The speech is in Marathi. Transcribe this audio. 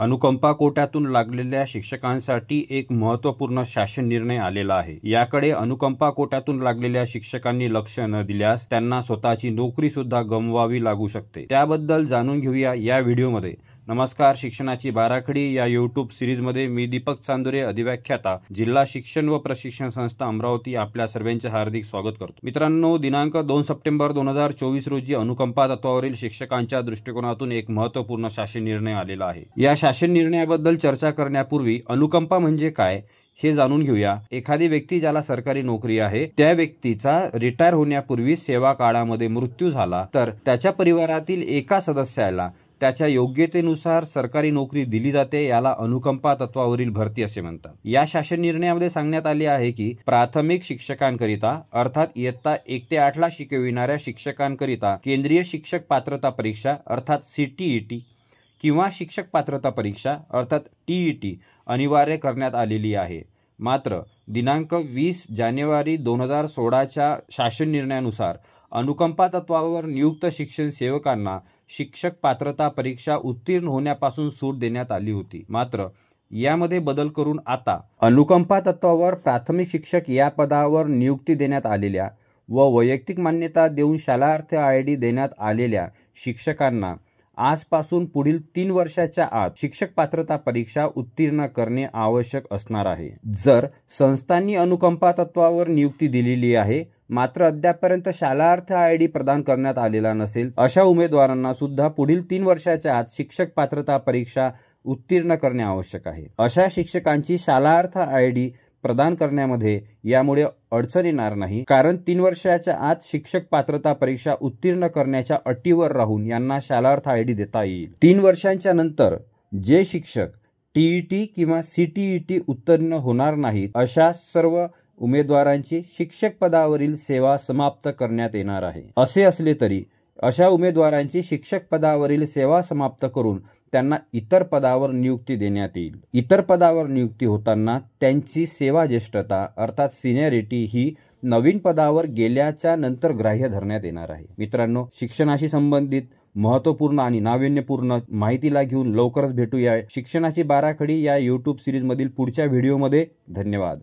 अनुकंपा कोट्यातून लागलेल्या शिक्षकांसाठी एक महत्त्वपूर्ण शासन निर्णय आलेला आहे। याकडे अनुकंपा कोट्यातून लागलेल्या शिक्षकांनी लक्ष न दिल्यास त्यांना स्वतःची नोकरी सुद्धा गमवावी लागू शकते। त्याबद्दल जाणून घेऊया या व्हिडिओमध्ये। नमस्कार, शिक्षणाची बाराखडी या यूट्यूब सिरीजमध्ये मी दीपक चांदोरे, अधिव्याख्याता, जिल्हा शिक्षण व प्रशिक्षण संस्था अमरावती, आपल्या सर्वांचे हार्दिक स्वागत करतो। मित्रांनो, दिनांक 2 सप्टेंबर 2024 रोजी अनुकंपा तत्वावरील शिक्षकांच्या दृष्टिकोनातून एक महत्त्वपूर्ण शासन निर्णय आलेला आहे। या शासन निर्णयाबद्दल चर्चा करण्यापूर्वी अनुकंपा म्हणजे काय हे जाणून घेऊया। एखादी व्यक्ती ज्याला सरकारी नोकरी आहे त्या व्यक्तीचा रिटायर होण्यापूर्वी सेवा काळामध्ये मृत्यू झाला तर त्याच्या परिवारातील एका सदस्याला त्याच्या योग्यतेनुसार सरकारी नोकरी दिली जाते। याला अनुकंपा तत्वावरील भरती असे म्हणतात। या शासन निर्णयामध्ये सांगण्यात आले आहे की प्राथमिक शिक्षकांकरिता अर्थात इयत्ता 1 ते 8 ला शिकविणाऱ्या शिक्षकांकरिता केंद्रीय शिक्षक पात्रता परीक्षा अर्थात CTET किंवा शिक्षक पात्रता परीक्षा अर्थात TET अनिवार्य करण्यात आलेली आहे। मात्र दिनांक 20 जानेवारी 2016च्या शासन निर्णयानुसार अनुकंपा तत्वावर नियुक्त शिक्षण सेवकांना शिक्षक पात्रता परीक्षा उत्तीर्ण होण्यापासून सूट देण्यात आली होती। मात्र यामध्ये बदल करून आता अनुकंपा तत्वावर प्राथमिक शिक्षक या पदावर नियुक्ती देण्यात आलेल्या व वैयक्तिक मान्यता देऊन शालार्थ ID देण्यात आलेल्या शिक्षकांना आजपासून पुढील 3 वर्षाच्या आत शिक्षक पात्रता परीक्षा उत्तीर्ण करणे आवश्यक असणार आहे। जर संस्थांनी अनुकंपा तत्वावर नियुक्ती दिलेली आहे मात्र अद्यापपर्यंत शालार्थ ID प्रदान करण्यात आलेला नसेल, अशा उमेदवारांना सुद्धा पुढील 3 वर्षाच्या आत शिक्षक पात्रता परीक्षा उत्तीर्ण करणे आवश्यक आहे। अशा शिक्षकांची शालार्थ ID प्रदान करण्यामध्ये यामुळे अडचण येणार नाही, कारण 3 वर्षाच्या आत शिक्षक पात्रता परीक्षा उत्तीर्ण करण्याच्या अटीवर राहून यांना शालार्थ ID देता येईल। 3 वर्षांच्या नंतर जे शिक्षक TET किंवा CTET उत्तीर्ण होणार नाहीत अशा सर्व उमेदवारांची शिक्षक पदावरील सेवा समाप्त करण्यात येणार आहे। असे असले तरी अशा उमेदवारांची शिक्षक पदावरील सेवा समाप्त करून त्यांना इतर पदावर नियुक्ती देण्यात येईल। इतर पदावर नियुक्ती होताना त्यांची सेवा ज्येष्ठता अर्थात सिनियरिटी ही नवीन पदावर गेल्याच्या नंतर ग्राह्य धरण्यात येणार आहे। मित्रांनो, शिक्षणाशी संबंधित महत्त्वपूर्ण आणि नाविन्यपूर्ण माहितीला घेऊन लवकरच भेटूया शिक्षणाची बाराखडी या यूट्यूब सिरीजमधील पुढच्या व्हिडिओमध्ये। धन्यवाद।